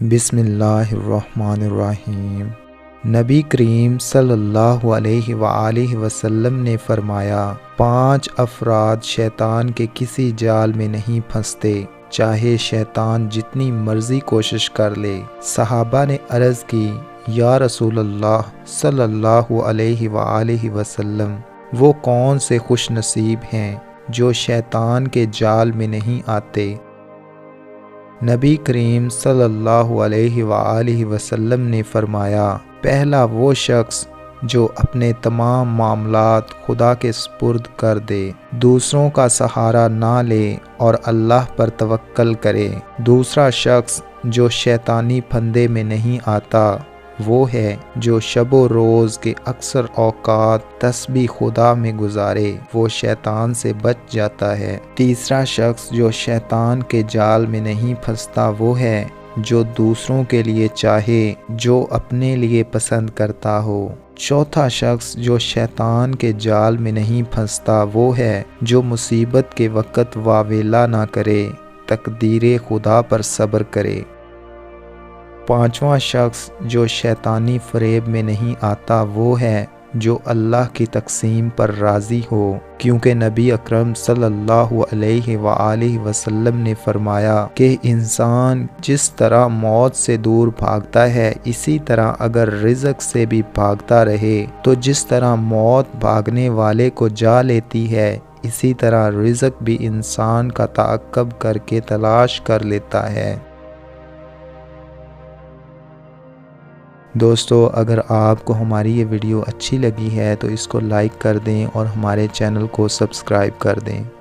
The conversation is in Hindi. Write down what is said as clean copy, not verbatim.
बिस्मिल्लाहिर्रहमानिर्रहीम। नबी करीम सल्लल्लाहु अलैहि वसल्लम ने फरमाया, 5 अफराद शैतान के किसी जाल में नहीं फंसते, चाहे शैतान जितनी मर्जी कोशिश कर ले। सहाबा ने अर्ज़ की, या रसूलल्लाह सल्लल्लाहु अलैहि वसल्लम, वो कौन से खुश नसीब हैं जो शैतान के जाल में नहीं आते। नबी करीम सल्लल्लाहु अलैहि वसल्लम ने फरमाया, पहला वो शख्स जो अपने तमाम मामलात खुदा के सुपुर्द कर दे, दूसरों का सहारा ना ले और अल्लाह पर तवक्कल करे। दूसरा शख्स जो शैतानी फंदे में नहीं आता, वो है जो शबो रोज़ के अक्सर औकात तस्बीह खुदा में गुजारे, वो शैतान से बच जाता है। तीसरा शख्स जो शैतान के जाल में नहीं फंसता, वो है जो दूसरों के लिए चाहे जो अपने लिए पसंद करता हो। चौथा शख्स जो शैतान के जाल में नहीं फंसता, वो है जो मुसीबत के वक़्त वावेला ना करे, तकदीरे खुदा पर सब्र करे। पांचवा शख्स जो शैतानी फरेब में नहीं आता, वो है जो अल्लाह की तकसीम पर राज़ी हो, क्योंकि नबी अकरम सल्लल्लाहु अलैहि वसल्लम ने फरमाया कि इंसान जिस तरह मौत से दूर भागता है, इसी तरह अगर रिज़्क़ से भी भागता रहे तो जिस तरह मौत भागने वाले को जा लेती है, इसी तरह रिज़्क़ भी इंसान का ताक़ब करके तलाश कर लेता है। दोस्तों, अगर आपको हमारी ये वीडियो अच्छी लगी है तो इसको लाइक कर दें और हमारे चैनल को सब्सक्राइब कर दें।